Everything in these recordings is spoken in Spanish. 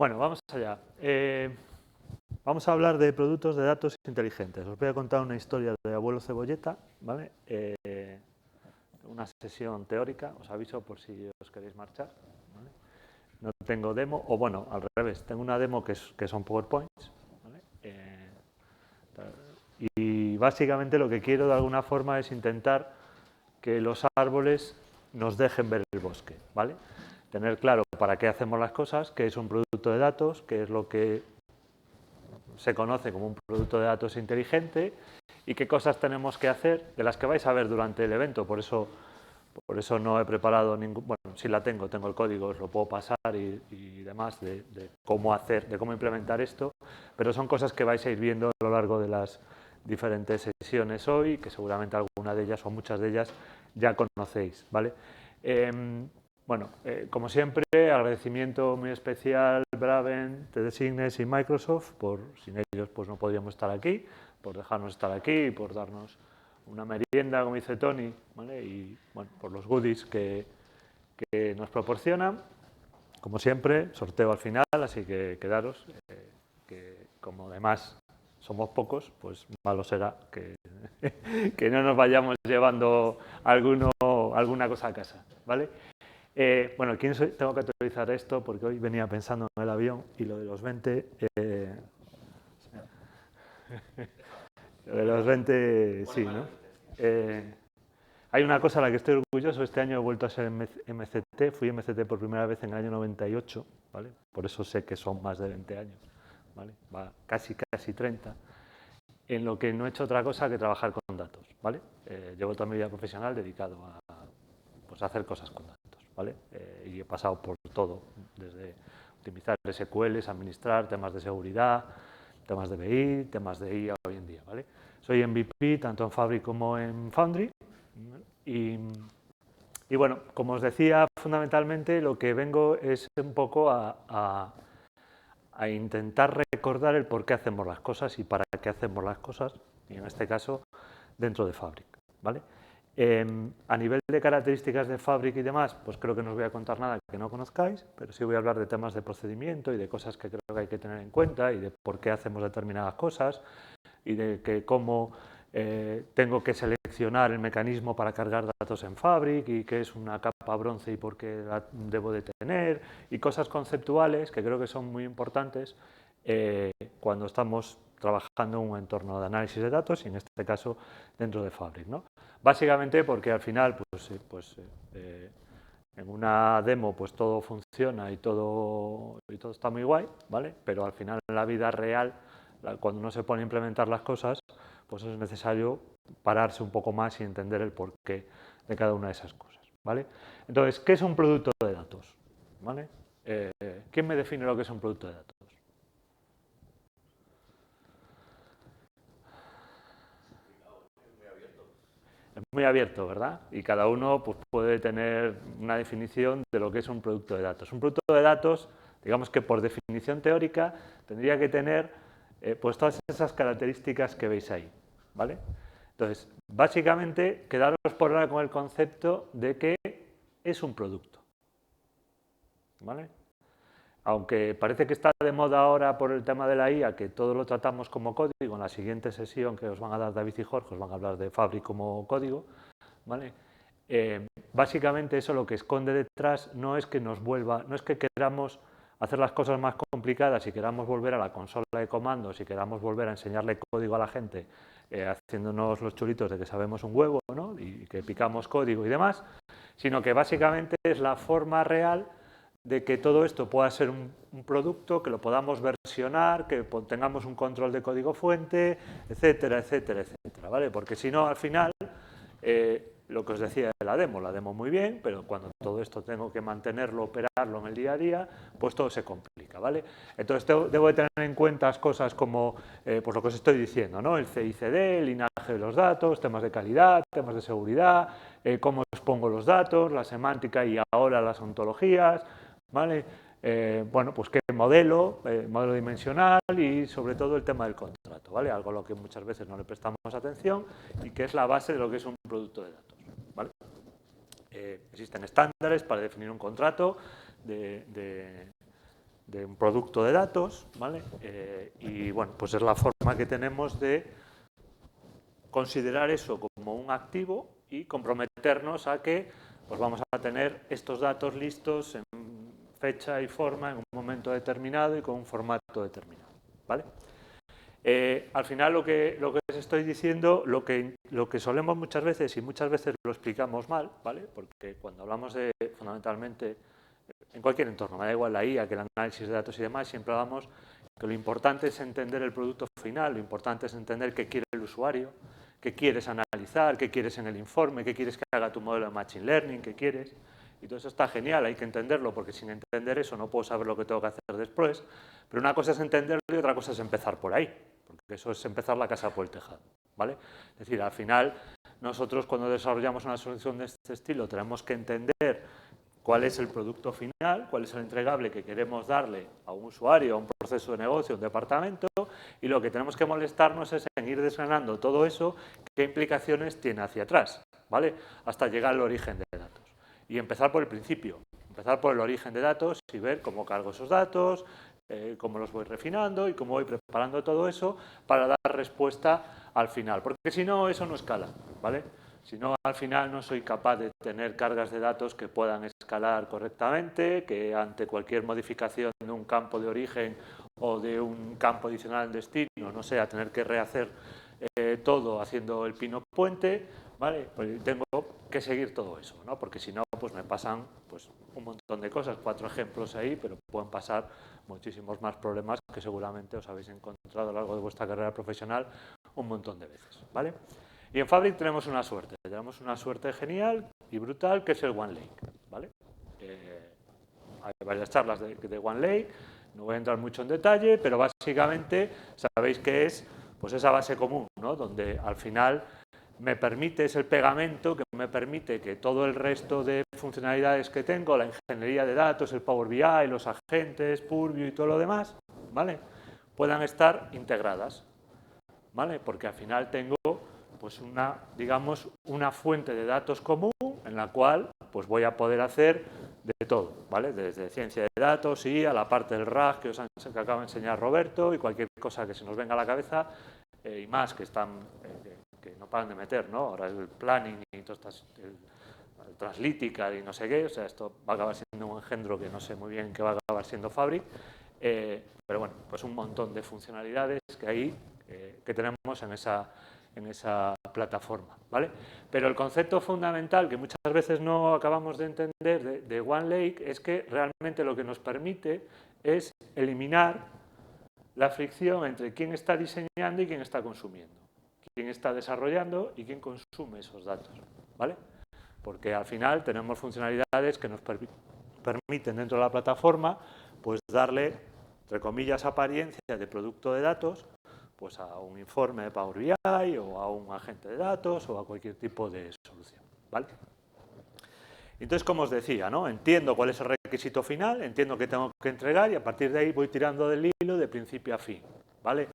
Bueno, vamos allá. Vamos a hablar de productos de datos inteligentes. Os voy a contar una historia de Abuelo Cebolleta, ¿vale? Una sesión teórica, os aviso por si os queréis marchar, ¿vale? No tengo demo, o bueno, al revés, tengo una demo que son PowerPoints, ¿vale? Y básicamente lo que quiero de alguna forma es intentar que los árboles nos dejen ver el bosque, ¿vale? Tener claro para qué hacemos las cosas, qué es un producto de datos, qué es lo que se conoce como un producto de datos inteligente y qué cosas tenemos que hacer, de las que vais a ver durante el evento. Por eso no he preparado ningún... Bueno, sí la tengo el código, os lo puedo pasar y demás de cómo hacer, de cómo implementar esto, pero son cosas que vais a ir viendo a lo largo de las diferentes sesiones hoy, que seguramente alguna de ellas o muchas de ellas ya conocéis, ¿vale? Bueno, como siempre, agradecimiento muy especial Braven, TDSignes y Microsoft, por sin ellos pues no podríamos estar aquí, por dejarnos estar aquí y por darnos una merienda, como dice Tony, ¿vale? Y bueno, por los goodies que nos proporcionan. Como siempre, sorteo al final, así que quedaros, que como además somos pocos, pues malo será que, que no nos vayamos llevando alguna cosa a casa, ¿vale? Bueno, ¿quién soy? Tengo que actualizar esto porque hoy venía pensando en el avión y lo de los 20... lo de los 20, sí, ¿no? Hay una cosa a la que estoy orgulloso. Este año he vuelto a ser MCT. Fui MCT por primera vez en el año 98, ¿vale? Por eso sé que son más de 20 años, ¿vale? Va casi 30. En lo que no he hecho otra cosa que trabajar con datos, ¿vale? Llevo toda mi vida profesional dedicado a, pues, a hacer cosas con datos, ¿vale? Y he pasado por todo, desde optimizar SQLs, administrar temas de seguridad, temas de BI, temas de IA hoy en día, ¿vale? Soy MVP tanto en Fabric como en Foundry y bueno, como os decía, fundamentalmente lo que vengo es un poco a intentar recordar el por qué hacemos las cosas y para qué hacemos las cosas, y en este caso dentro de Fabric, ¿vale? A nivel de características de Fabric y demás, pues creo que no os voy a contar nada que no conozcáis, pero sí voy a hablar de temas de procedimiento y de cosas que creo que hay que tener en cuenta y de por qué hacemos determinadas cosas y de que cómo tengo que seleccionar el mecanismo para cargar datos en Fabric y qué es una capa bronce y por qué la debo de tener y cosas conceptuales que creo que son muy importantes cuando estamos trabajando en un entorno de análisis de datos y en este caso dentro de Fabric, ¿no? Básicamente porque al final en una demo pues todo funciona y todo está muy guay, ¿vale? Pero al final en la vida real, cuando uno se pone a implementar las cosas, pues es necesario pararse un poco más y entender el porqué de cada una de esas cosas, ¿vale? Entonces, ¿qué es un producto de datos? ¿Vale? ¿Quién me define lo que es un producto de datos? Es muy abierto, ¿verdad? Y cada uno pues, puede tener una definición de lo que es un producto de datos. Un producto de datos, digamos que por definición teórica, tendría que tener pues todas esas características que veis ahí, ¿vale? Entonces, básicamente, quedaros por ahora con el concepto de que es un producto, ¿vale? Aunque parece que está de moda ahora por el tema de la IA, que todo lo tratamos como código, en la siguiente sesión que os van a dar David y Jorge, os van a hablar de Fabric como código, ¿vale? Básicamente eso lo que esconde detrás no es que nos vuelva, no es que queramos hacer las cosas más complicadas y queramos volver a la consola de comandos y queramos volver a enseñarle código a la gente haciéndonos los chulitos de que sabemos un huevo, ¿no? Y que picamos código y demás, sino que básicamente es la forma real de que todo esto pueda ser un producto, que lo podamos versionar, que tengamos un control de código fuente, etcétera, etcétera, etcétera, ¿vale? Porque si no, al final, lo que os decía de la demo muy bien, pero cuando todo esto tengo que mantenerlo, operarlo en el día a día, pues todo se complica, ¿vale? Entonces debo de tener en cuenta cosas como, pues lo que os estoy diciendo, ¿no? El CI/CD, el linaje de los datos, temas de calidad, temas de seguridad, cómo expongo los datos, la semántica y ahora las ontologías, ¿vale? Bueno, pues qué modelo, modelo dimensional y sobre todo el tema del contrato, ¿vale? Algo a lo que muchas veces no le prestamos atención y que es la base de lo que es un producto de datos, ¿vale? Existen estándares para definir un contrato de de un producto de datos, ¿vale? Y bueno, pues es la forma que tenemos de considerar eso como un activo y comprometernos a que pues vamos a tener estos datos listos en fecha y forma en un momento determinado y con un formato determinado, ¿vale? Al final lo que os estoy diciendo, lo que solemos muchas veces, y muchas veces lo explicamos mal, ¿vale? Porque cuando hablamos de, fundamentalmente, en cualquier entorno, me da igual la IA que el análisis de datos y demás, siempre hablamos que lo importante es entender el producto final, lo importante es entender qué quiere el usuario, qué quieres analizar, qué quieres en el informe, qué quieres que haga tu modelo de Machine Learning, qué quieres. Y todo eso está genial, hay que entenderlo, porque sin entender eso no puedo saber lo que tengo que hacer después. Pero una cosa es entenderlo y otra cosa es empezar por ahí, porque eso es empezar la casa por el tejado, ¿vale? Es decir, al final, nosotros cuando desarrollamos una solución de este estilo tenemos que entender cuál es el producto final, cuál es el entregable que queremos darle a un usuario, a un proceso de negocio, a un departamento, y lo que tenemos que molestarnos es en ir desgranando todo eso, qué implicaciones tiene hacia atrás, ¿vale? Hasta llegar al origen de datos. Y empezar por el principio, empezar por el origen de datos y ver cómo cargo esos datos, cómo los voy refinando y cómo voy preparando todo eso para dar respuesta al final. Porque si no, eso no escala, ¿vale? Si no, al final no soy capaz de tener cargas de datos que puedan escalar correctamente, que ante cualquier modificación de un campo de origen o de un campo adicional en destino, no sé, a tener que rehacer todo haciendo el pino puente, ¿vale? Pues tengo que seguir todo eso, ¿no? Porque si no, pues me pasan pues, un montón de cosas, 4 ejemplos ahí, pero pueden pasar muchísimos más problemas que seguramente os habéis encontrado a lo largo de vuestra carrera profesional un montón de veces, ¿vale? Y en Fabric tenemos una suerte genial y brutal, que es el One Lake, ¿vale? Hay varias charlas de One Lake, no voy a entrar mucho en detalle, pero básicamente sabéis que es pues esa base común, ¿no? Donde al final me permite, es el pegamento que me permite que todo el resto de funcionalidades que tengo, la ingeniería de datos, el Power BI, los agentes, Purview y todo lo demás, ¿vale? Puedan estar integradas, ¿vale? Porque al final tengo pues digamos, una fuente de datos común en la cual pues voy a poder hacer de todo, ¿vale? Desde ciencia de datos y a la parte del RAG que acaba de enseñar Roberto y cualquier cosa que se nos venga a la cabeza y más que están que no paran de meter, ¿no? Ahora el planning y todo estas, el Translytical y no sé qué, o sea, esto va a acabar siendo un engendro que no sé muy bien qué va a acabar siendo Fabric, pero bueno, pues un montón de funcionalidades que hay que tenemos en esa plataforma, ¿vale? Pero el concepto fundamental que muchas veces no acabamos de entender de One Lake es que realmente lo que nos permite es eliminar la fricción entre quién está diseñando y quién está consumiendo, quién está desarrollando y quién consume esos datos, ¿vale? Porque al final tenemos funcionalidades que nos permiten dentro de la plataforma pues darle, entre comillas, apariencia de producto de datos pues a un informe de Power BI o a un agente de datos o a cualquier tipo de solución, ¿vale? Entonces, como os decía, ¿no? Entiendo cuál es el requisito final, entiendo qué tengo que entregar y a partir de ahí voy tirando del hilo de principio a fin, ¿vale?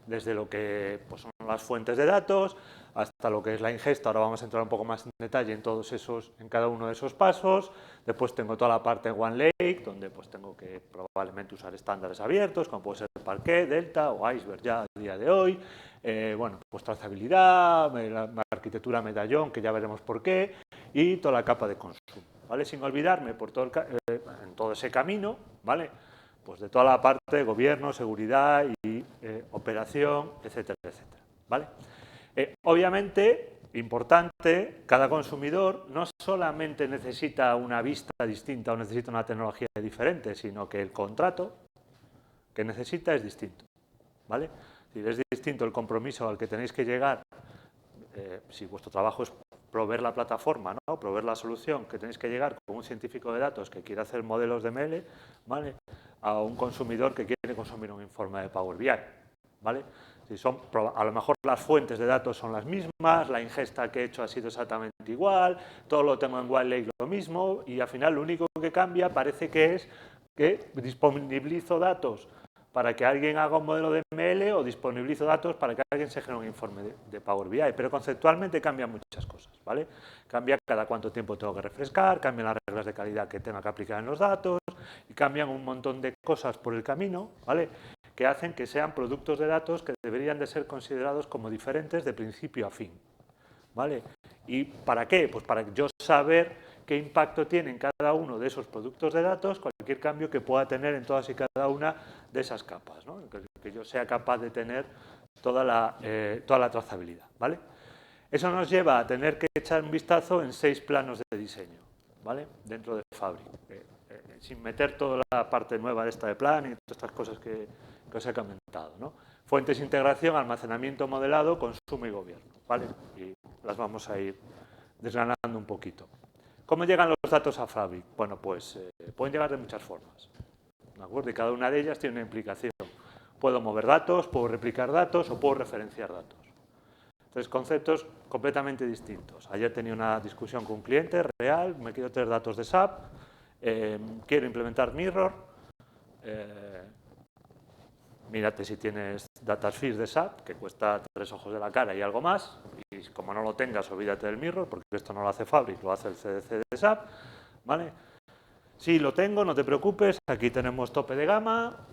Desde lo que pues, son las fuentes de datos hasta lo que es la ingesta. Ahora vamos a entrar un poco más en detalle en cada uno de esos pasos. Después tengo toda la parte de One Lake, donde pues tengo que probablemente usar estándares abiertos, como puede ser Parquet, Delta o Iceberg ya a día de hoy. Bueno, pues trazabilidad, la arquitectura medallón, que ya veremos por qué, y toda la capa de consumo, ¿vale? Sin olvidarme por todo en todo ese camino, ¿vale? Pues de toda la parte de gobierno, seguridad y operación, etcétera, etcétera, ¿vale? Obviamente, importante, cada consumidor no solamente necesita una vista distinta o necesita una tecnología diferente, sino que el contrato que necesita es distinto, ¿vale? Es distinto el compromiso al que tenéis que llegar si vuestro trabajo es proveer la plataforma, ¿no? Proveer la solución, que tenéis que llegar con un científico de datos que quiere hacer modelos de ML, ¿vale? A un consumidor que quiere consumir un informe de Power BI, ¿vale? Si a lo mejor las fuentes de datos son las mismas, la ingesta que he hecho ha sido exactamente igual, todo lo tengo en One Lake lo mismo y al final lo único que cambia parece que es que disponibilizo datos para que alguien haga un modelo de ML o disponibilizo datos para que alguien se genere un informe de Power BI, pero conceptualmente cambian muchas cosas, ¿vale? Cambia cada cuánto tiempo tengo que refrescar, cambian las reglas de calidad que tenga que aplicar en los datos, y cambian un montón de cosas por el camino, ¿vale?, que hacen que sean productos de datos que deberían de ser considerados como diferentes de principio a fin, ¿vale? ¿Y para qué? Pues para yo saber qué impacto tiene en cada uno de esos productos de datos cualquier cambio que pueda tener en todas y cada una de esas capas, ¿no? Que yo sea capaz de tener toda la trazabilidad, ¿vale? Eso nos lleva a tener que echar un vistazo en 6 planos de diseño, ¿vale?, dentro de Fabric, sin meter toda la parte nueva de esta de plan y todas estas cosas que os he comentado, ¿no? Fuentes, integración, almacenamiento, modelado, consumo y gobierno, ¿vale? Y las vamos a ir desgranando un poquito. ¿Cómo llegan los datos a Fabric? Bueno, pues pueden llegar de muchas formas, ¿de acuerdo? Y cada una de ellas tiene una implicación. Puedo mover datos, puedo replicar datos o puedo referenciar datos. Entonces, conceptos completamente distintos. Ayer tenía una discusión con un cliente real, me quiero tener datos de SAP, quiero implementar Mirror, mírate si tienes Datasphere de SAP, que cuesta 3 ojos de la cara y algo más, y como no lo tengas, olvídate del Mirror, porque esto no lo hace Fabric, lo hace el CDC de SAP, ¿vale? Si lo tengo, no te preocupes, aquí tenemos tope de gama,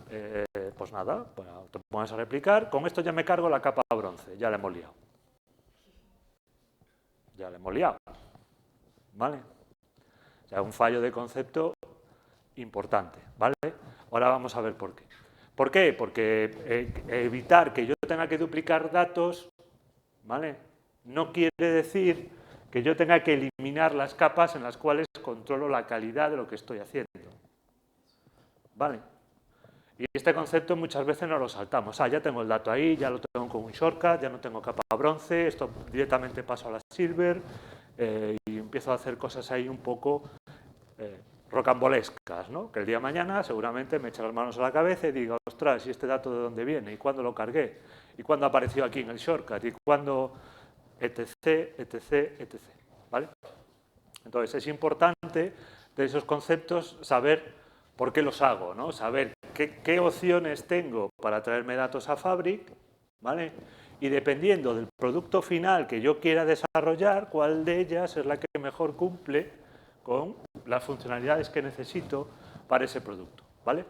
pues nada, bueno, te pones a replicar. Con esto ya me cargo la capa bronce, ya la hemos liado. Ya la hemos liado, ¿vale? O sea, un fallo de concepto importante, ¿vale? Ahora vamos a ver por qué. ¿Por qué? Porque evitar que yo tenga que duplicar datos, ¿vale?, no quiere decir que yo tenga que eliminar las capas en las cuales controlo la calidad de lo que estoy haciendo, ¿vale? Y este concepto muchas veces nos lo saltamos. Ya tengo el dato ahí, ya lo tengo con un shortcut, ya no tengo capa bronce, esto directamente paso a la silver y empiezo a hacer cosas ahí un poco rocambolescas, ¿no? Que el día de mañana seguramente me eche las manos a la cabeza y diga, ostras, ¿y este dato de dónde viene? ¿Y cuándo lo cargué? ¿Y cuándo apareció aquí en el shortcut? ¿Y cuándo? Etc, etc, etc, ¿vale? Entonces, es importante de esos conceptos saber por qué los hago, ¿no? Saber qué opciones tengo para traerme datos a Fabric, ¿vale? Y dependiendo del producto final que yo quiera desarrollar, cuál de ellas es la que mejor cumple con las funcionalidades que necesito para ese producto, ¿vale?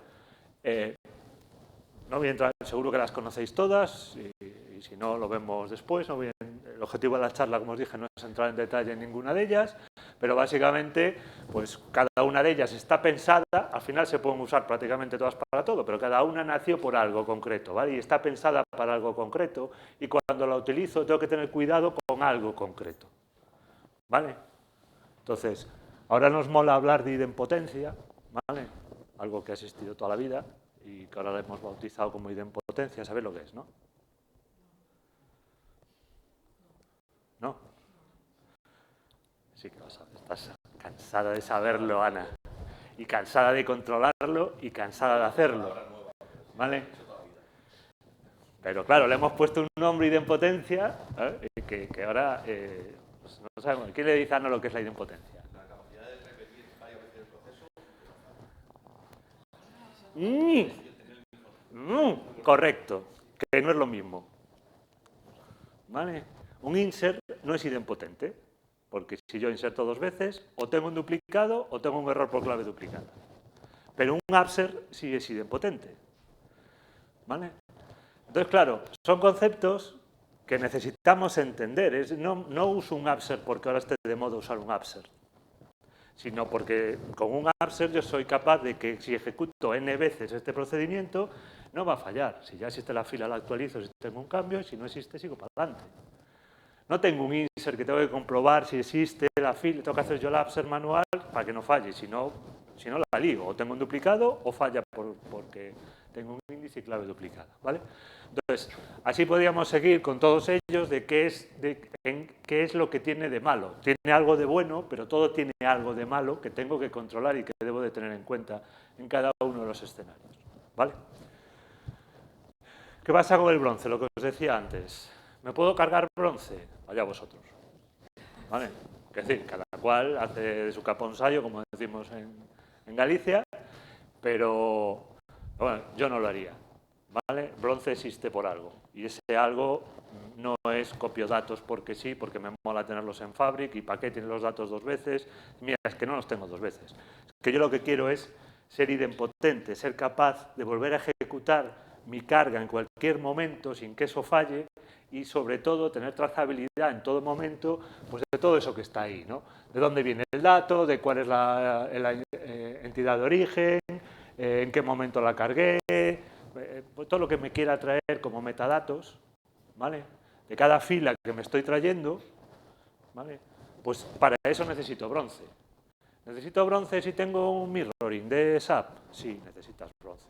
No voy a entrar, seguro que las conocéis todas y si no lo vemos después. El objetivo de la charla, como os dije, no es entrar en detalle en ninguna de ellas, pero básicamente pues cada una de ellas está pensada, al final se pueden usar prácticamente todas para todo, pero cada una nació por algo concreto, ¿vale? Y está pensada para algo concreto y cuando la utilizo tengo que tener cuidado con algo concreto, ¿vale? Entonces, ahora nos mola hablar de idempotencia, ¿vale? Algo que ha existido toda la vida y que ahora lo hemos bautizado como idempotencia. ¿Sabéis lo que es, no? ¿No? Sí que lo sabes. Estás cansada de saberlo, Ana. Y cansada de controlarlo y cansada de hacerlo. ¿Vale? Pero claro, le hemos puesto un nombre, idempotencia, que ahora pues no sabemos. ¿Quién le dice a Ana lo que es la idempotencia? La capacidad de repetir varias veces el proceso. Correcto, que no es lo mismo. ¿Vale? Un insert no es idempotente, porque si yo inserto 2 veces, o tengo un duplicado o tengo un error por clave duplicada. Pero un upsert sí es idempotente, ¿vale? Entonces, claro, son conceptos que necesitamos entender. No uso un upsert porque ahora esté de moda usar un upsert, sino porque con un upsert yo soy capaz de que si ejecuto n veces este procedimiento, no va a fallar. Si ya existe la fila, la actualizo, si tengo un cambio, y si no existe, sigo para adelante. No tengo un insert que tengo que comprobar si existe la fila, tengo que hacer yo el upsert manual para que no falle, si no la lío. O tengo un duplicado o falla porque tengo un índice y clave duplicada, ¿vale? Entonces, así podríamos seguir con todos ellos de qué es lo que tiene de malo. Tiene algo de bueno, pero todo tiene algo de malo que tengo que controlar y que debo de tener en cuenta en cada uno de los escenarios, ¿vale? ¿Qué pasa con el bronce? Lo que os decía antes. ¿Me puedo cargar bronce? Allá vosotros, ¿vale? Es decir, cada cual hace de su capa un sayo, como decimos en Galicia, pero bueno, yo no lo haría, ¿vale? Bronce existe por algo, y ese algo no es copio datos porque sí, porque me mola tenerlos en Fabric, y ¿para qué tienes los datos 2 veces? Mira, es que no los tengo 2 veces. Es que yo lo que quiero es ser idempotente, ser capaz de volver a ejecutar mi carga en cualquier momento sin que eso falle y, sobre todo, tener trazabilidad en todo momento pues, de todo eso que está ahí, ¿no? De dónde viene el dato, de cuál es la entidad de origen, en qué momento la cargué, pues todo lo que me quiera traer como metadatos, ¿vale? De cada fila que me estoy trayendo, ¿vale? Pues para eso necesito bronce. ¿Necesito bronce si tengo un mirroring de SAP? Sí, necesitas bronce.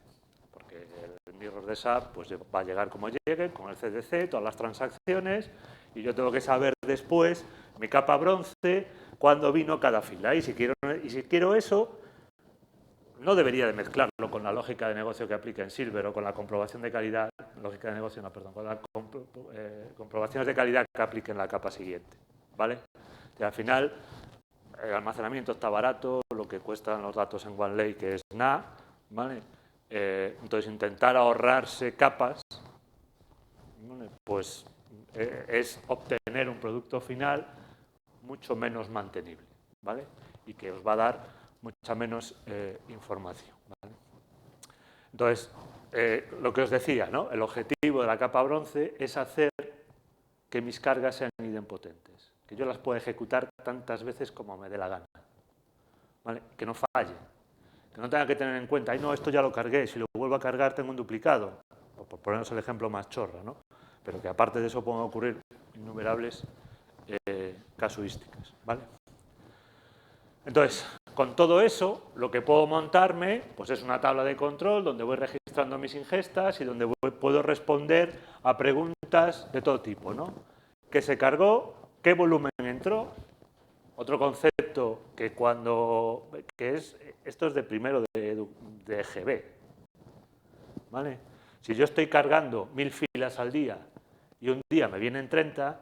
Porque el mirror de SAP pues, va a llegar como llegue, con el CDC, todas las transacciones, y yo tengo que saber después, mi capa bronce, cuándo vino cada fila. Y si quiero eso, no debería de mezclarlo con la lógica de negocio que aplica en Silver o con la comprobación de calidad, lógica de negocio, no, perdón, con las comprobaciones de calidad que aplique en la capa siguiente, ¿vale? Y al final, el almacenamiento está barato, lo que cuestan los datos en OneLake es nada, ¿vale? Entonces, intentar ahorrarse capas, ¿vale? Pues es obtener un producto final mucho menos mantenible, ¿vale? Y que os va a dar mucha menos información, ¿vale? Entonces, lo que os decía, ¿no? El objetivo de la capa bronce es hacer que mis cargas sean idempotentes, que yo las pueda ejecutar tantas veces como me dé la gana, ¿vale? Que no falle, que no tenga que tener en cuenta, ay no, esto ya lo cargué, si lo vuelvo a cargar tengo un duplicado, por ponernos el ejemplo más chorra, ¿no? Pero que aparte de eso pueden ocurrir innumerables casuísticas, ¿vale? Entonces, con todo eso, lo que puedo montarme pues es una tabla de control donde voy registrando mis ingestas y donde puedo responder a preguntas de todo tipo, ¿no? ¿Qué se cargó? ¿Qué volumen entró? Otro concepto esto es de primero de EGB, ¿vale? Si yo estoy cargando 1000 filas al día y un día me vienen 30,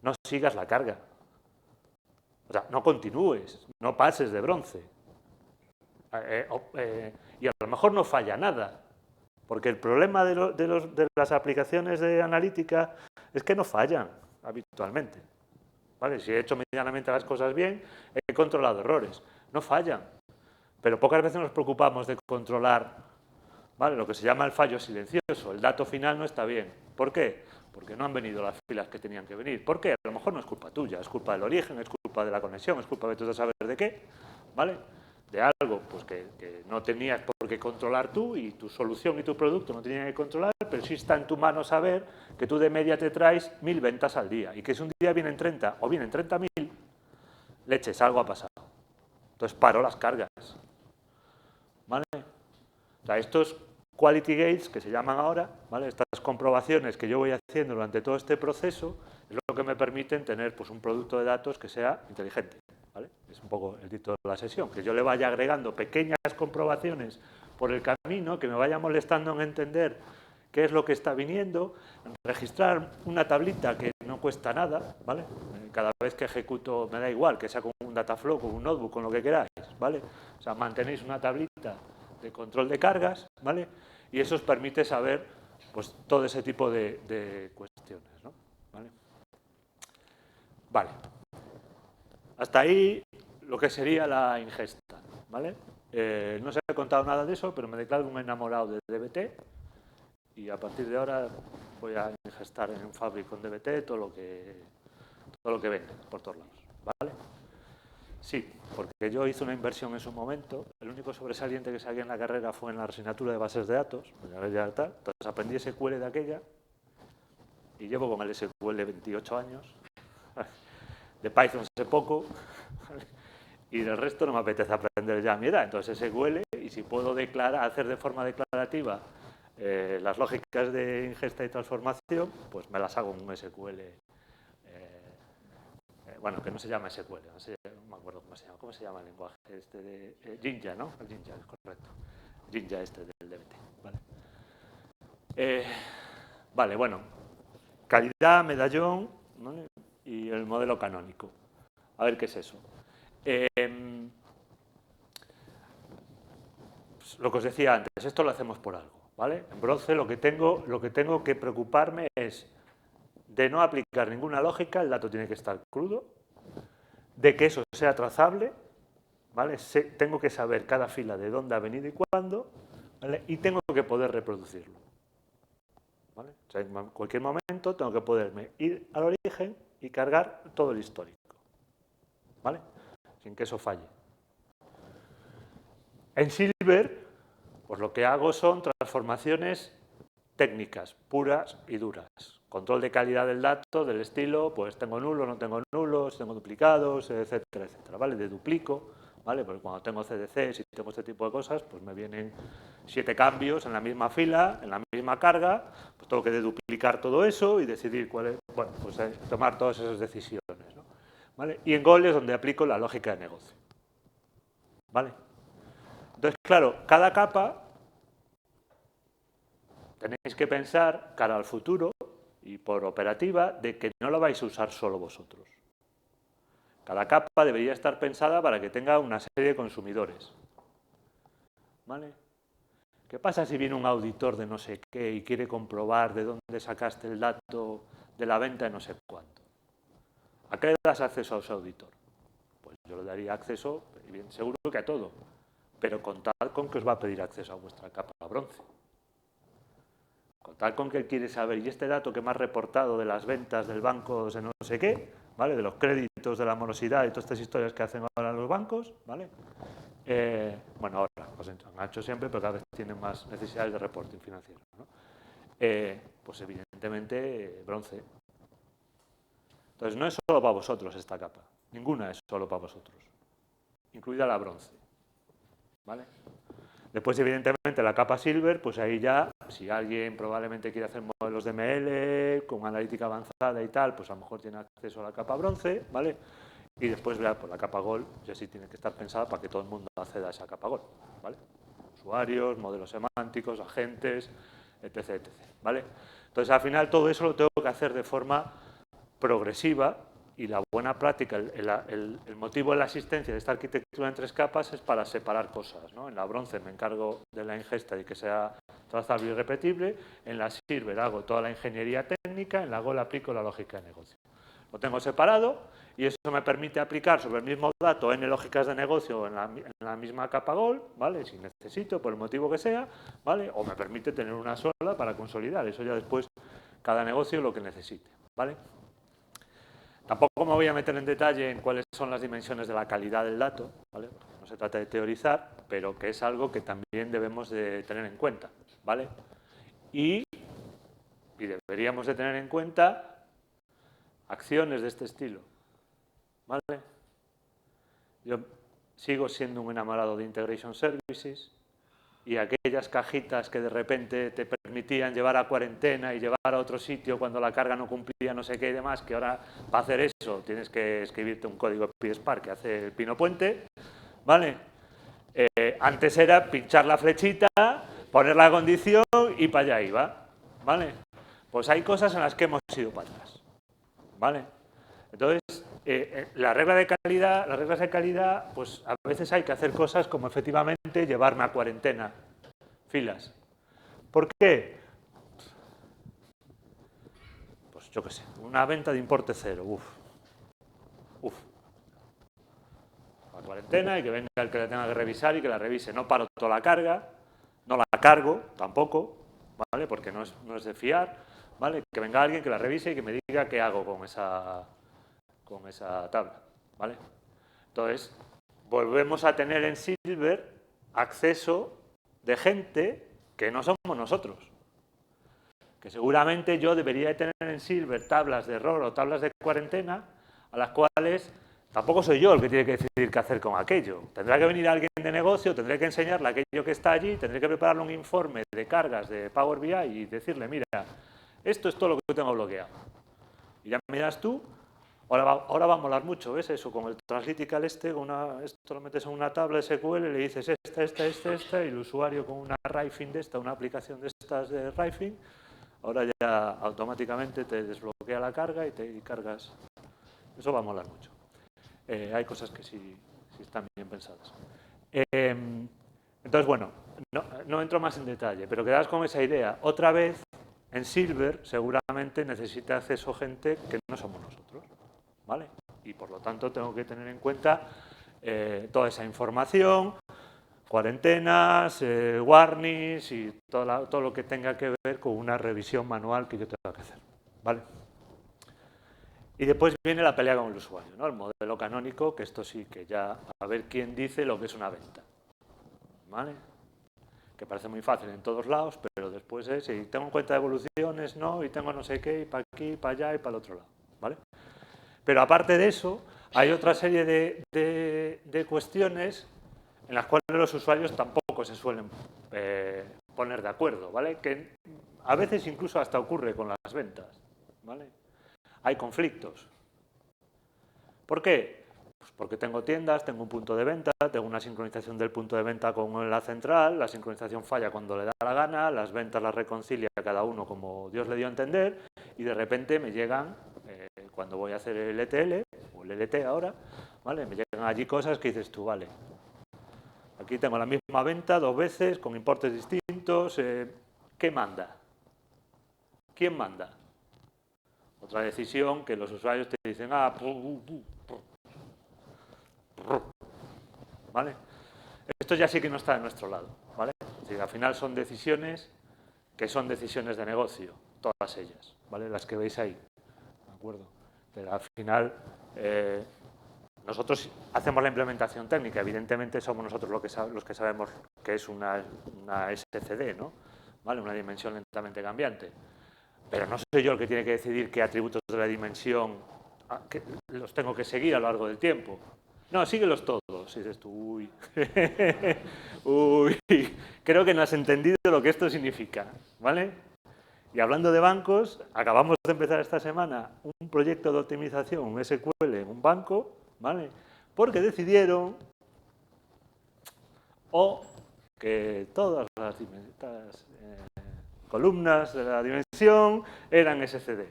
no sigas la carga. O sea, no continúes, no pases de bronce. Y a lo mejor no falla nada, porque el problema de las aplicaciones de analítica es que no fallan habitualmente, ¿vale? Si he hecho medianamente las cosas bien, he controlado errores, no fallan. Pero pocas veces nos preocupamos de controlar, ¿vale? Lo que se llama el fallo silencioso. El dato final no está bien. ¿Por qué? Porque no han venido las filas que tenían que venir. ¿Por qué? A lo mejor no es culpa tuya, es culpa del origen, es culpa de la conexión, es culpa de tú de saber de qué, ¿vale? De algo pues, que no tenías por qué controlar tú y tu solución y tu producto no tenían que controlar, pero sí está en tu mano saber que tú de media te traes 1000 ventas al día y que si un día vienen 30 o vienen 30.000, leches, algo ha pasado. Entonces paro las cargas, ¿vale? O sea, estos quality gates que se llaman ahora, ¿vale? Estas comprobaciones que yo voy haciendo durante todo este proceso es lo que me permiten tener pues, un producto de datos que sea inteligente, ¿vale? Es un poco el título de la sesión, que yo le vaya agregando pequeñas comprobaciones por el camino, que me vaya molestando en entender qué es lo que está viniendo, registrar una tablita que no cuesta nada, ¿vale? Cada vez que ejecuto me da igual, que sea con un Dataflow, con un notebook, con lo que queráis, ¿vale? O sea, mantenéis una tablita de control de cargas, ¿vale? Y eso os permite saber pues, todo ese tipo de cuestiones, ¿no? ¿Vale? Vale. Hasta ahí lo que sería la ingesta, ¿vale? No os he contado nada de eso, pero me declaro un enamorado de DBT y a partir de ahora voy a ingestar en un Fabric con DBT todo lo que vende por todos lados, ¿vale? Sí, porque yo hice una inversión en su momento. El único sobresaliente que saqué en la carrera fue en la asignatura de bases de datos. Entonces aprendí SQL de aquella y llevo con el SQL 28 años. De Python sé poco y del resto no me apetece aprender ya a mi edad. Entonces SQL, y si puedo hacer de forma declarativa las lógicas de ingesta y transformación, pues me las hago en un SQL. Bueno, que no se llama SQL, no me acuerdo cómo se llama. ¿Cómo se llama el lenguaje este de Jinja, ¿no? El Jinja, es correcto. Jinja este del DBT, ¿vale? Vale, bueno. Calidad, medallón, ¿vale? Y el modelo canónico. A ver qué es eso. Pues lo que os decía antes, esto lo hacemos por algo, ¿vale? En bronce lo que tengo que preocuparme es de no aplicar ninguna lógica, el dato tiene que estar crudo, de que eso sea trazable, ¿vale? Tengo que saber cada fila de dónde ha venido y cuándo, ¿vale? Y tengo que poder reproducirlo, ¿vale? O sea, en cualquier momento tengo que poderme ir al origen y cargar todo el histórico, ¿vale? Sin que eso falle. En Silver, pues lo que hago son transformaciones técnicas, puras y duras. Control de calidad del dato, del estilo, pues tengo nulos, no tengo nulos, tengo duplicados, etcétera, etcétera, ¿vale? De duplico, ¿vale? Porque cuando tengo CDCs y tengo este tipo de cosas, pues me vienen 7 cambios en la misma fila, en la misma carga, pues tengo que deduplicar todo eso y decidir cuál es, bueno, pues tomar todas esas decisiones, ¿no? ¿Vale? Y en Goal es donde aplico la lógica de negocio, ¿vale? Entonces, claro, cada capa tenéis que pensar cara al futuro y por operativa de que no lo vais a usar solo vosotros. Cada capa debería estar pensada para que tenga una serie de consumidores, ¿vale? ¿Qué pasa si viene un auditor de no sé qué y quiere comprobar de dónde sacaste el dato de la venta de no sé cuánto? ¿A qué le das acceso a ese auditor? Pues yo le daría acceso, bien, seguro que a todo, pero contad con que os va a pedir acceso a vuestra capa bronce. Contad con que él quiere saber, y este dato que me has reportado de las ventas del banco de no sé qué, ¿vale? De los créditos, de la morosidad y todas estas historias que hacen ahora los bancos, ¿vale? Bueno, ahora los han hecho siempre, pero cada vez tienen más necesidades de reporting financiero, ¿no? Pues evidentemente bronce. Entonces no es solo para vosotros esta capa, ninguna es solo para vosotros, incluida la bronce, ¿vale? Después, evidentemente, la capa Silver, pues ahí ya, si alguien probablemente quiere hacer modelos de ML con analítica avanzada y tal, pues a lo mejor tiene acceso a la capa bronce, ¿vale? Y después, pues la capa Gold ya sí tiene que estar pensada para que todo el mundo acceda a esa capa Gold, ¿vale? Usuarios, modelos semánticos, agentes, etc., etc., ¿vale? Entonces, al final, todo eso lo tengo que hacer de forma progresiva y la buena práctica, el motivo de la existencia de esta arquitectura en 3 capas es para separar cosas, ¿no? En la bronce me encargo de la ingesta y que sea trazable y repetible, en la Silver hago toda la ingeniería técnica, en la Gold aplico la lógica de negocio. Lo tengo separado y eso me permite aplicar sobre el mismo dato n lógicas de negocio en la misma capa Gold, ¿vale? Si necesito, por el motivo que sea, ¿vale? O me permite tener una sola para consolidar, eso ya después cada negocio lo que necesite, ¿vale? Tampoco me voy a meter en detalle en cuáles son las dimensiones de la calidad del dato, ¿vale? No se trata de teorizar, pero que es algo que también debemos de tener en cuenta, ¿vale? Y deberíamos de tener en cuenta acciones de este estilo, ¿vale? Yo sigo siendo un enamorado de Integration Services y aquellas cajitas que de repente te permitían llevar a cuarentena y llevar a otro sitio cuando la carga no cumplía no sé qué y demás, que ahora para hacer eso tienes que escribirte un código PSpark que hace el Pino Puente, ¿vale? Antes era pinchar la flechita, poner la condición y para allá iba, ¿vale? Pues hay cosas en las que hemos ido para atrás, ¿vale? Entonces, las reglas de calidad, pues a veces hay que hacer cosas como efectivamente llevarme a cuarentena filas. ¿Por qué? Pues yo qué sé, una venta de importe cero, a cuarentena y que venga el que la tenga que revisar y que la revise. No paro toda la carga, no la cargo tampoco, ¿vale? Porque no es de fiar, ¿vale? Que venga alguien que la revise y que me diga qué hago con esa tabla, ¿vale? Entonces, volvemos a tener en Silver acceso de gente que no somos nosotros. Que seguramente yo debería tener en Silver tablas de error o tablas de cuarentena a las cuales tampoco soy yo el que tiene que decidir qué hacer con aquello. Tendrá que venir alguien de negocio, tendré que enseñarle aquello que está allí, tendré que prepararle un informe de cargas de Power BI y decirle, mira, esto es todo lo que tengo bloqueado. Y ya me dirás tú. Ahora va a molar mucho, ¿ves? Eso, con el Translytical esto lo metes en una tabla SQL, le dices esta, y el usuario con una Rifing de esta, una aplicación de estas de Rifing, ahora ya automáticamente te desbloquea la carga y te cargas. Eso va a molar mucho. Hay cosas que sí están bien pensadas. Entonces, bueno, no entro más en detalle, pero quedaos con esa idea. Otra vez, en Silver seguramente necesita acceso gente que no somos nosotros, ¿vale? Y por lo tanto tengo que tener en cuenta toda esa información, cuarentenas, warnings y todo lo que tenga que ver con una revisión manual que yo tenga que hacer, ¿vale? Y después viene la pelea con el usuario, ¿no? El modelo canónico, que esto sí que ya a ver quién dice lo que es una venta, ¿vale? Que parece muy fácil en todos lados, pero después es, si tengo en cuenta evoluciones, no, y tengo no sé qué, y para aquí, para allá y para el otro lado, ¿vale? Pero aparte de eso, hay otra serie de cuestiones en las cuales los usuarios tampoco se suelen poner de acuerdo, ¿vale? Que a veces incluso hasta ocurre con las ventas, ¿vale? Hay conflictos. ¿Por qué? Pues porque tengo tiendas, tengo un punto de venta, tengo una sincronización del punto de venta con la central, la sincronización falla cuando le da la gana, las ventas las reconcilia cada uno como Dios le dio a entender y de repente me llegan, cuando voy a hacer el ETL, o el LT ahora, ¿vale? Me llegan allí cosas que dices tú, vale, aquí tengo la misma venta 2 veces, con importes distintos, ¿qué manda? ¿Quién manda? Otra decisión que los usuarios te dicen, ¿vale? Esto ya sí que no está de nuestro lado, ¿vale? Es decir, al final son decisiones que son decisiones de negocio, todas ellas, ¿vale? Las que veis ahí, ¿de acuerdo? Pero al final, nosotros hacemos la implementación técnica, evidentemente somos nosotros los que sabemos que es una SCD, ¿no? ¿Vale? Una dimensión lentamente cambiante. Pero no soy yo el que tiene que decidir qué atributos de la dimensión que los tengo que seguir a lo largo del tiempo. No, síguelos todos. Y dices tú, uy, uy, creo que no has entendido lo que esto significa, ¿vale? Y hablando de bancos, acabamos de empezar esta semana un proyecto de optimización, un SQL en un banco, ¿vale? Porque decidieron que todas las columnas de la dimensión eran SCD.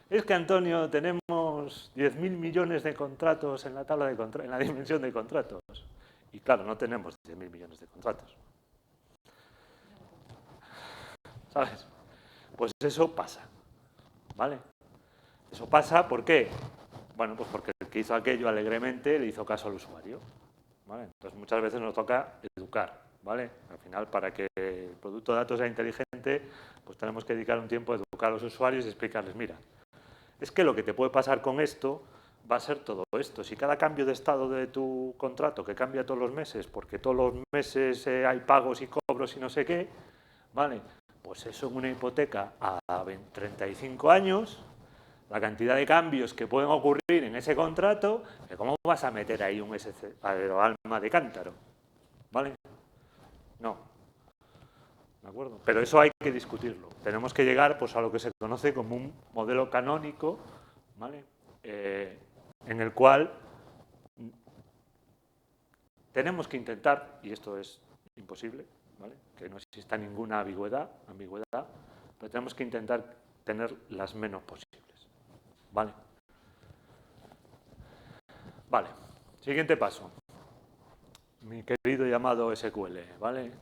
Es que, Antonio, tenemos 10.000 millones de contratos en la tabla de en la dimensión de contratos. Y claro, no tenemos 10.000 millones de contratos. ¿Sabes? Pues eso pasa, ¿vale? Eso pasa, ¿por qué? Bueno, pues porque el que hizo aquello alegremente le hizo caso al usuario, ¿vale? Entonces muchas veces nos toca educar, ¿vale? Al final, para que el producto de datos sea inteligente, pues tenemos que dedicar un tiempo a educar a los usuarios y explicarles, mira, es que lo que te puede pasar con esto va a ser todo esto. Si cada cambio de estado de tu contrato, que cambia todos los meses, porque todos los meses hay pagos y cobros y no sé qué, ¿vale? Pues eso en una hipoteca a 35 años, la cantidad de cambios que pueden ocurrir en ese contrato, ¿cómo vas a meter ahí un SC, alma de cántaro? ¿Vale? No. ¿De acuerdo? Pero eso hay que discutirlo. Tenemos que llegar pues, a lo que se conoce como un modelo canónico, ¿vale? En el cual tenemos que intentar, y esto es imposible, ¿vale? Que no exista ninguna ambigüedad, pero tenemos que intentar tener las menos posibles, ¿vale? Vale, siguiente paso. Mi querido llamado SQL, ¿vale?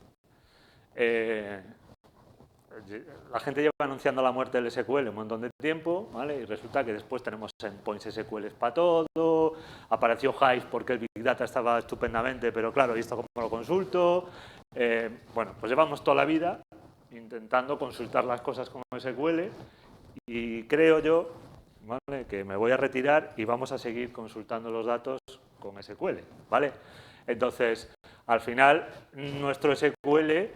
La gente lleva anunciando la muerte del SQL un montón de tiempo, ¿vale? Y resulta que después tenemos endpoints SQL para todo, apareció Hive porque el Big Data estaba estupendamente, pero claro, ¿y esto cómo lo consulto? Bueno, pues llevamos toda la vida intentando consultar las cosas con SQL y creo yo, ¿vale?, que me voy a retirar y vamos a seguir consultando los datos con SQL, ¿vale? Entonces, al final, nuestro SQL,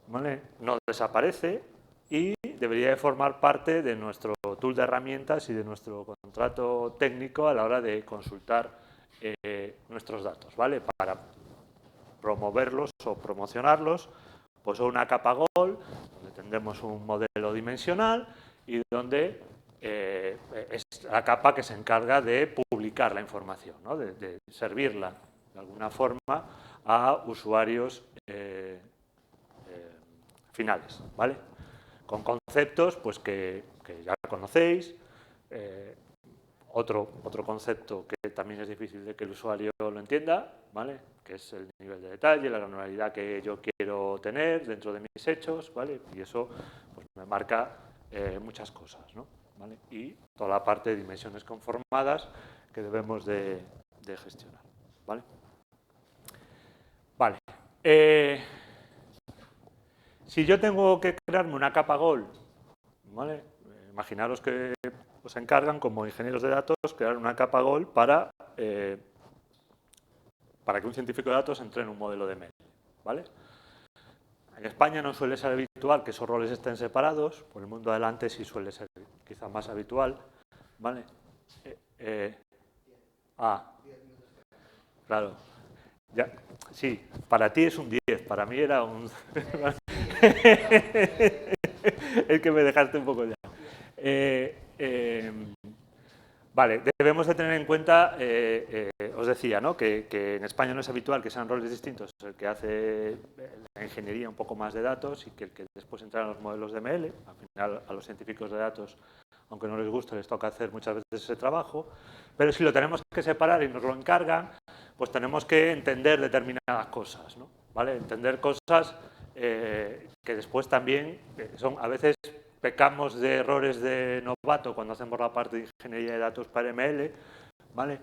¿vale?, no desaparece y debería de formar parte de nuestro tool de herramientas y de nuestro contrato técnico a la hora de consultar nuestros datos, ¿vale? Para promoverlos o promocionarlos, pues una capa Gold, donde tendremos un modelo dimensional y donde es la capa que se encarga de publicar la información, ¿no? de servirla de alguna forma a usuarios finales, ¿vale? Con conceptos pues, que ya conocéis. Otro concepto que también es difícil de que el usuario lo entienda, ¿vale?, que es el nivel de detalle, la granularidad que yo quiero tener dentro de mis hechos, ¿vale? Y eso pues, me marca muchas cosas, ¿no? ¿Vale? Y toda la parte de dimensiones conformadas que debemos de gestionar. ¿vale? Vale. Si yo tengo que crearme una capa GOL, ¿vale? Imaginaros que os encargan como ingenieros de datos crear una capa GOL para que un científico de datos entrene un modelo de ML, ¿vale? En España no suele ser habitual que esos roles estén separados, por el mundo adelante sí suele ser quizás más habitual, ¿vale? Claro. Ya, sí, para ti es un 10, para mí era un... Es que me dejaste un poco ya. Vale, debemos de tener en cuenta, os decía, ¿no? que en España no es habitual que sean roles distintos el que hace la ingeniería un poco más de datos y que el que después entra en los modelos de ML. Al final, a los científicos de datos, aunque no les guste, les toca hacer muchas veces ese trabajo. Pero si lo tenemos que separar y nos lo encargan, pues tenemos que entender determinadas cosas, ¿no? ¿Vale? Entender cosas que después también son, a veces pecamos de errores de novato cuando hacemos la parte de ingeniería de datos para ML, ¿vale?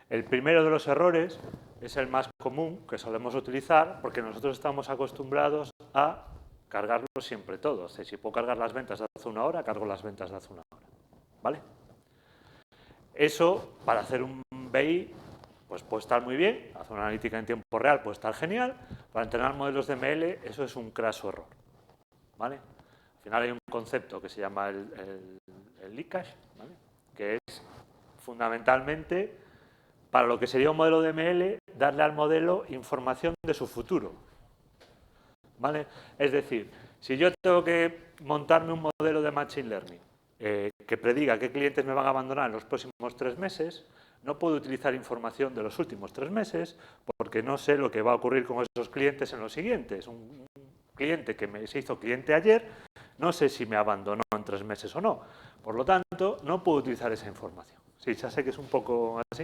El primero de los errores es el más común que solemos utilizar porque nosotros estamos acostumbrados a cargarlo siempre todo. O sea, si puedo cargar las ventas de hace una hora, cargo las ventas de hace una hora, ¿vale? Eso, para hacer un BI, pues puede estar muy bien, hacer una analítica en tiempo real puede estar genial, para entrenar modelos de ML eso es un craso error, ¿vale? Al final hay un concepto que se llama el leakage, ¿vale? Que es fundamentalmente, para lo que sería un modelo de ML, darle al modelo información de su futuro, ¿vale? Es decir, si yo tengo que montarme un modelo de Machine Learning que prediga qué clientes me van a abandonar en los próximos 3 meses, no puedo utilizar información de los últimos 3 meses porque no sé lo que va a ocurrir con esos clientes en los siguientes. Un cliente que se hizo cliente ayer, no sé si me abandonó en 3 meses o no. Por lo tanto, no puedo utilizar esa información. Sí, ya sé que es un poco así,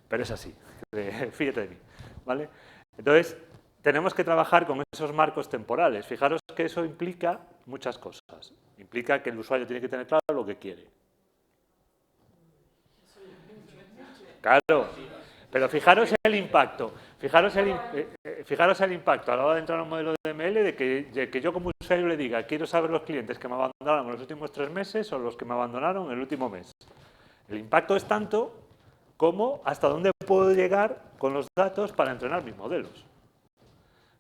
pero es así. Fíjate de mí, ¿vale? Entonces, tenemos que trabajar con esos marcos temporales. Fijaros que eso implica muchas cosas. Implica que el usuario tiene que tener claro lo que quiere. Claro, pero fijaros el impacto. Fijaros el impacto a la hora de entrar a un modelo de ML de que yo como usuario le diga quiero saber los clientes que me abandonaron en los últimos 3 meses o los que me abandonaron en el último mes. El impacto es tanto como hasta dónde puedo llegar con los datos para entrenar mis modelos.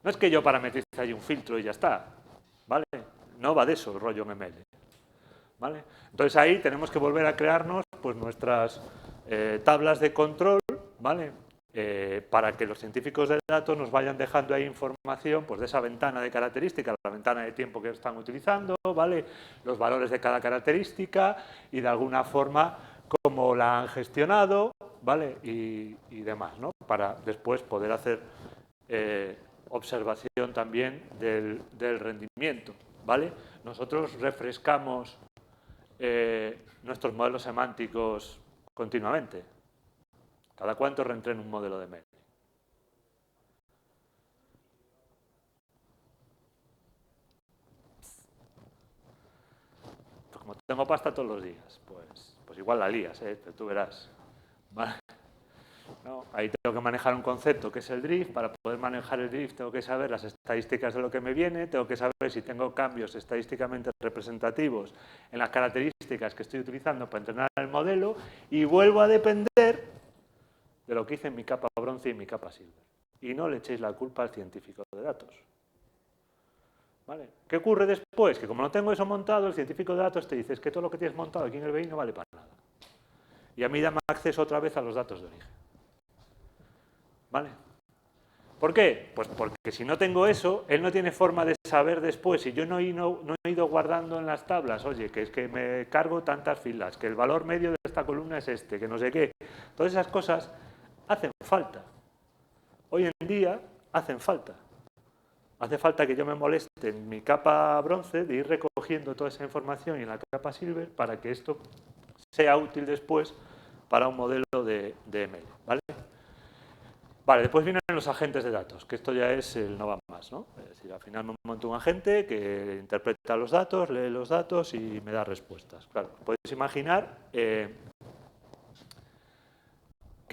No es que yo parametrice ahí un filtro y ya está, ¿vale? No va de eso el rollo en ML, ¿vale? Entonces ahí tenemos que volver a crearnos pues nuestras tablas de control, ¿vale? Para que los científicos de datos nos vayan dejando ahí información pues, de esa ventana de características, la ventana de tiempo que están utilizando, ¿vale? Los valores de cada característica y de alguna forma cómo la han gestionado, ¿vale? Y demás, ¿no? Para después poder hacer observación también del rendimiento, ¿vale? Nosotros refrescamos nuestros modelos semánticos continuamente. ¿Cada cuánto reentreno un modelo de ML? Pues como tengo pasta todos los días, pues igual la lías, pero tú verás. ¿Vale? ¿No? Ahí tengo que manejar un concepto que es el drift. Para poder manejar el drift tengo que saber las estadísticas de lo que me viene, tengo que saber si tengo cambios estadísticamente representativos en las características que estoy utilizando para entrenar el modelo y vuelvo a depender de lo que hice en mi capa bronce y en mi capa silver. Y no le echéis la culpa al científico de datos. ¿Vale? ¿Qué ocurre después? Que como no tengo eso montado, el científico de datos te dice que todo lo que tienes montado aquí en el BI no vale para nada. Y a mí dame acceso otra vez a los datos de origen. ¿Vale? ¿Por qué? Pues porque si no tengo eso, él no tiene forma de saber después. Si yo no he ido guardando en las tablas, oye, que es que me cargo tantas filas, que el valor medio de esta columna es este, que no sé qué. Todas esas cosas hacen falta. Hoy en día hacen falta. Hace falta que yo me moleste en mi capa bronce de ir recogiendo toda esa información y en la capa silver para que esto sea útil después para un modelo de ML, ¿vale? Vale, después vienen los agentes de datos, que esto ya es el no va más, ¿no? Es decir, al final me monto un agente que interpreta los datos, lee los datos y me da respuestas. Claro, podéis imaginar que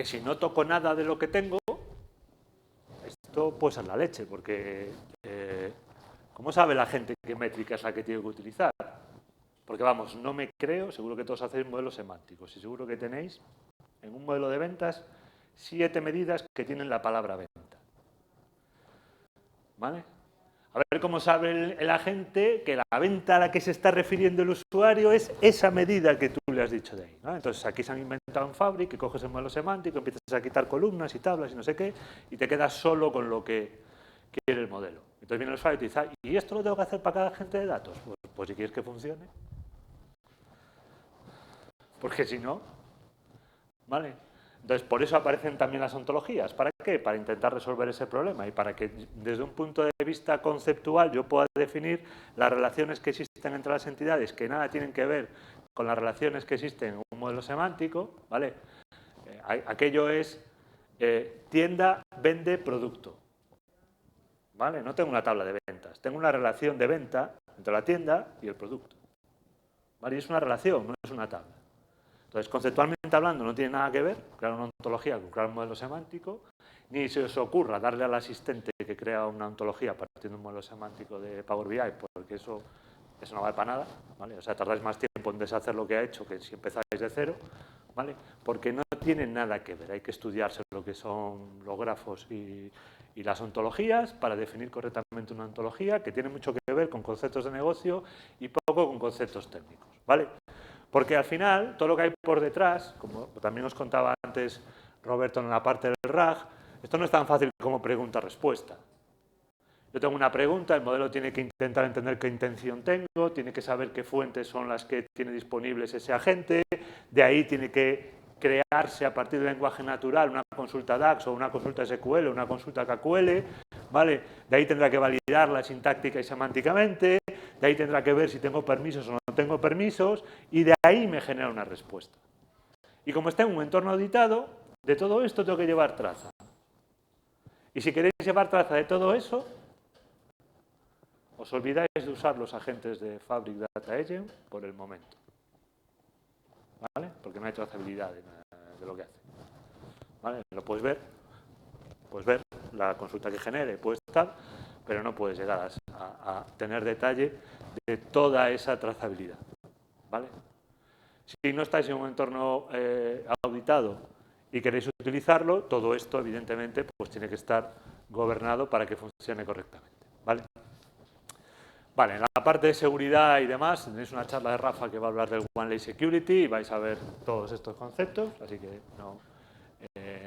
si no toco nada de lo que tengo, esto puede ser la leche, porque ¿cómo sabe la gente qué métrica es la que tiene que utilizar? Porque vamos, no me creo, seguro que todos hacéis modelos semánticos y seguro que tenéis en un modelo de ventas 7 medidas que tienen la palabra venta. ¿Vale? A ver cómo sabe el agente que la venta a la que se está refiriendo el usuario es esa medida que tú le has dicho de ahí, ¿no? Entonces aquí se han inventado un Fabric, que coges el modelo semántico, empiezas a quitar columnas y tablas y no sé qué, y te quedas solo con lo que quiere el modelo. Entonces viene el usuario y te dice, ¿y esto lo tengo que hacer para cada agente de datos? Pues si quieres que funcione. Porque si no, ¿vale? Entonces, por eso aparecen también las ontologías. ¿Para qué? Para intentar resolver ese problema y para que desde un punto de vista conceptual yo pueda definir las relaciones que existen entre las entidades que nada tienen que ver con las relaciones que existen en un modelo semántico, ¿vale? Aquello es tienda, vende, producto, ¿vale? No tengo una tabla de ventas, tengo una relación de venta entre la tienda y el producto, ¿vale? Y es una relación, no es una tabla. Entonces, conceptualmente hablando, no tiene nada que ver crear una ontología con crear un modelo semántico, ni se os ocurra darle al asistente que crea una ontología partiendo de un modelo semántico de Power BI, porque eso no vale para nada, ¿vale? O sea, tardáis más tiempo en deshacer lo que ha hecho que si empezáis de cero, ¿vale? Porque no tiene nada que ver, hay que estudiarse lo que son los grafos y las ontologías para definir correctamente una ontología que tiene mucho que ver con conceptos de negocio y poco con conceptos técnicos, ¿vale? Porque al final, todo lo que hay por detrás, como también os contaba antes Roberto en la parte del RAG, esto no es tan fácil como pregunta-respuesta. Yo tengo una pregunta, el modelo tiene que intentar entender qué intención tengo, tiene que saber qué fuentes son las que tiene disponibles ese agente, de ahí tiene que crearse a partir del lenguaje natural una consulta DAX o una consulta SQL o una consulta KQL, ¿vale? De ahí tendrá que validarla sintáctica y semánticamente, de ahí tendrá que ver si tengo permisos o no tengo permisos y de ahí me genera una respuesta. Y como está en un entorno auditado, de todo esto tengo que llevar traza. Y si queréis llevar traza de todo eso, os olvidáis de usar los agentes de Fabric Data Agent por el momento, ¿vale? Porque no hay trazabilidad de lo que hace, ¿vale? Lo puedes ver la consulta que genere, puedes estar, pero no puedes llegar a tener detalle de toda esa trazabilidad, ¿vale? Si no estáis en un entorno auditado y queréis utilizarlo, todo esto, evidentemente, pues tiene que estar gobernado para que funcione correctamente, ¿vale? Vale, en la parte de seguridad y demás, tenéis una charla de Rafa que va a hablar del One Layer Security y vais a ver todos estos conceptos, así que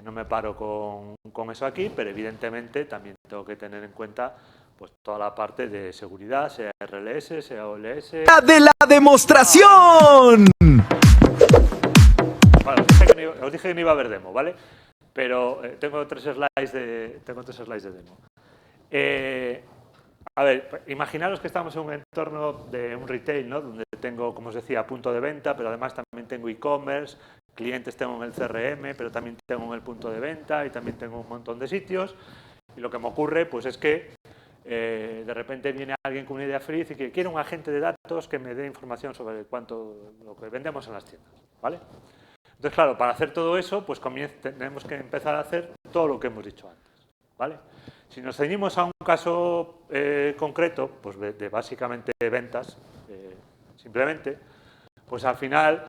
no me paro con eso aquí, pero evidentemente también tengo que tener en cuenta pues toda la parte de seguridad, sea RLS, sea OLS. ¡De la demostración! Bueno, os dije que no iba a haber demo, ¿vale? Pero tengo tres slides de demo. A ver, imaginaros que estamos en un entorno de un retail, ¿no? Donde tengo, como os decía, punto de venta, pero además también tengo e-commerce, clientes tengo en el CRM, pero también tengo en el punto de venta y también tengo un montón de sitios. Y lo que me ocurre, pues es que de repente viene alguien con una idea feliz y que quiere un agente de datos que me dé información sobre lo que vendemos en las tiendas, ¿vale? Entonces, claro, para hacer todo eso, pues tenemos que empezar a hacer todo lo que hemos dicho antes, ¿vale? Si nos ceñimos a un caso concreto, pues de básicamente ventas, simplemente, pues al final,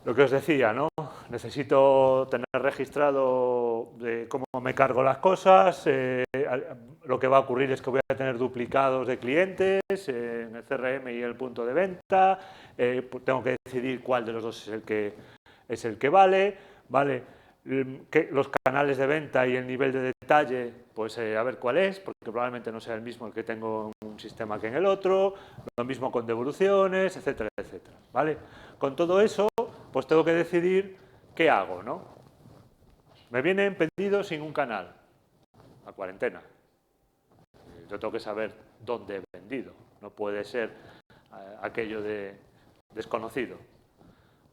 lo que os decía, ¿no? Necesito tener registrado de cómo me cargo las cosas, lo que va a ocurrir es que voy a tener duplicados de clientes en el CRM y el punto de venta, tengo que decidir cuál de los dos es el que vale, ¿vale? Los canales de venta y el nivel de detalle, pues a ver cuál es, porque probablemente no sea el mismo el que tengo en un sistema que en el otro, lo mismo con devoluciones, etcétera, etcétera, ¿vale? Con todo eso, pues tengo que decidir qué hago, ¿no? Me vienen pedidos sin un canal, a cuarentena. Yo tengo que saber dónde he vendido, no puede ser aquello de desconocido.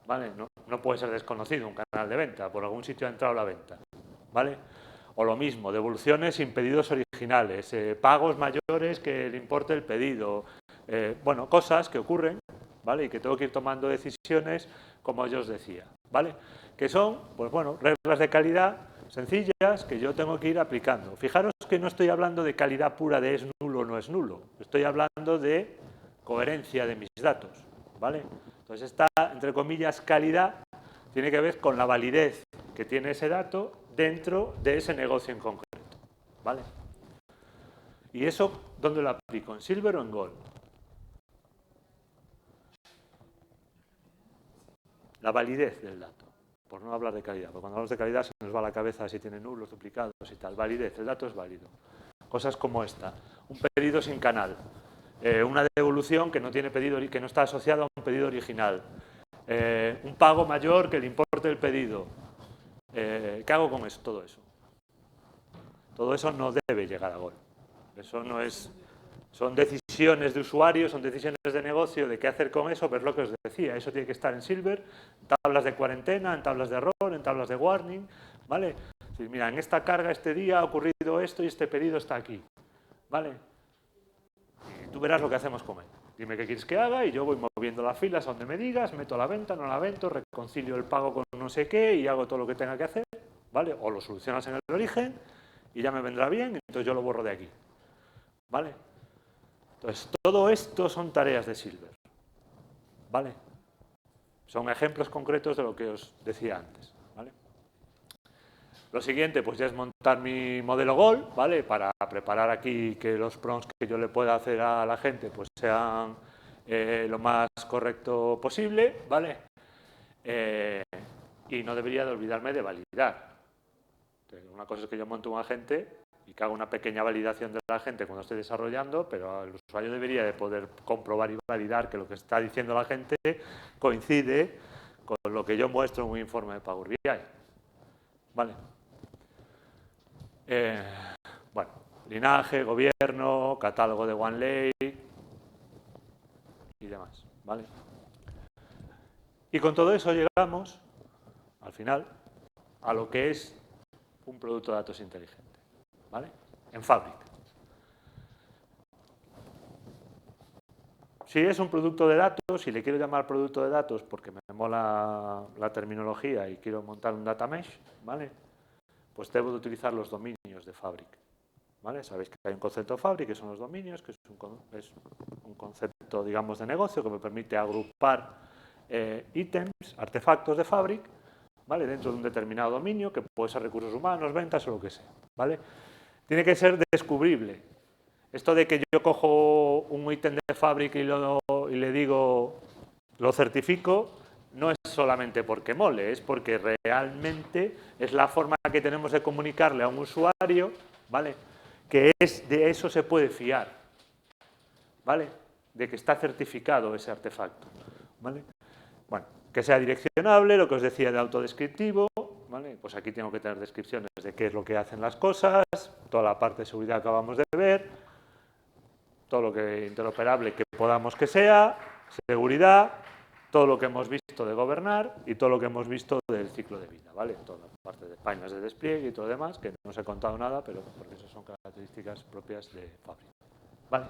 ¿Vale? No puede ser desconocido un canal de venta, por algún sitio ha entrado la venta, ¿vale? O lo mismo, devoluciones sin pedidos originales, pagos mayores que el importe del pedido, bueno, cosas que ocurren, ¿vale? Y que tengo que ir tomando decisiones, como yo os decía, ¿vale? Que son, pues bueno, reglas de calidad sencillas que yo tengo que ir aplicando. Fijaros que no estoy hablando de calidad pura de es nulo o no es nulo. Estoy hablando de coherencia de mis datos, ¿vale? Entonces, esta, entre comillas, calidad tiene que ver con la validez que tiene ese dato dentro de ese negocio en concreto, ¿vale? ¿Y eso dónde lo aplico? ¿En Silver o en Gold? La validez del dato, por no hablar de calidad, porque cuando hablamos de calidad se nos va a la cabeza si tiene nulos, duplicados y tal. Validez, el dato es válido. Cosas como esta, un pedido sin canal, una devolución que no tiene pedido, que no está asociada a un pedido original, un pago mayor que el importe del pedido. ¿Qué hago con eso? Todo eso. Todo eso no debe llegar a Gold. Eso no es... Son decisiones de usuarios, son decisiones de negocio, de qué hacer con eso, pero es lo que os decía, eso tiene que estar en Silver, en tablas de cuarentena, en tablas de error, en tablas de warning, ¿vale? Es decir, mira, en esta carga este día ha ocurrido esto y este pedido está aquí, ¿vale? Y tú verás lo que hacemos con él. Dime qué quieres que haga y yo voy moviendo las filas a donde me digas, meto la venta, no la vento, reconcilio el pago con no sé qué y hago todo lo que tenga que hacer, ¿vale? O lo solucionas en el origen y ya me vendrá bien, entonces yo lo borro de aquí, ¿vale? Entonces, todo esto son tareas de Silver, ¿vale? Son ejemplos concretos de lo que os decía antes, ¿vale? Lo siguiente, pues ya es montar mi modelo Gold, ¿vale? Para preparar aquí que los prompts que yo le pueda hacer a la gente pues sean lo más correcto posible, ¿vale? Y no debería de olvidarme de validar. Una cosa es que yo monto un agente y que haga una pequeña validación de la gente cuando esté desarrollando, pero el usuario debería de poder comprobar y validar que lo que está diciendo la gente coincide con lo que yo muestro en un informe de Power BI. ¿Vale? Bueno, linaje, gobierno, catálogo de OneLake y demás. ¿Vale? Y con todo eso llegamos, al final, a lo que es un producto de datos inteligente. ¿Vale? En Fabric. Si es un producto de datos, si le quiero llamar producto de datos porque me mola la terminología y quiero montar un data mesh, ¿vale? Pues debo de utilizar los dominios de Fabric, ¿vale? Sabéis que hay un concepto de Fabric, que son los dominios, que es un concepto, digamos, de negocio que me permite agrupar ítems, artefactos de Fabric, ¿vale? Dentro de un determinado dominio, que puede ser recursos humanos, ventas o lo que sea, ¿vale? Tiene que ser descubrible. Esto de que yo cojo un ítem de Fabric y le digo, lo certifico, no es solamente porque mole, es porque realmente es la forma que tenemos de comunicarle a un usuario, ¿vale? Que de eso se puede fiar, ¿vale? De que está certificado ese artefacto, ¿vale? Bueno, que sea direccionable, lo que os decía de autodescriptivo, ¿vale? Pues aquí tengo que tener descripciones de qué es lo que hacen las cosas, toda la parte de seguridad que acabamos de ver, todo lo que interoperable que podamos que sea, seguridad, todo lo que hemos visto de gobernar y todo lo que hemos visto del ciclo de vida, ¿vale? Toda la parte de páginas de despliegue y todo lo demás, que no os he contado nada, pero porque esas son características propias de Fabric, ¿vale?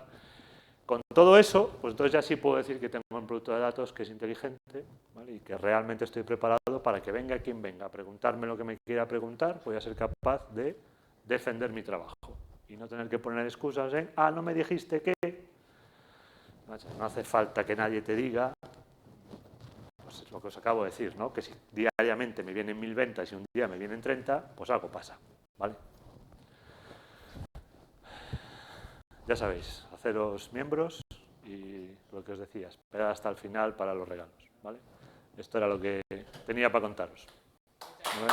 Con todo eso, pues entonces ya sí puedo decir que tengo un producto de datos que es inteligente, ¿vale? Y que realmente estoy preparado para que venga quien venga a preguntarme lo que me quiera preguntar, voy a ser capaz de defender mi trabajo. Y no tener que poner excusas en, no me dijiste que... No hace falta que nadie te diga, pues es lo que os acabo de decir, ¿no? Que si diariamente me vienen 1000 ventas y un día me vienen 30, pues algo pasa, ¿vale? Ya sabéis, haceros miembros y lo que os decía, esperad hasta el final para los regalos, ¿vale? Esto era lo que tenía para contaros. ¿Vale?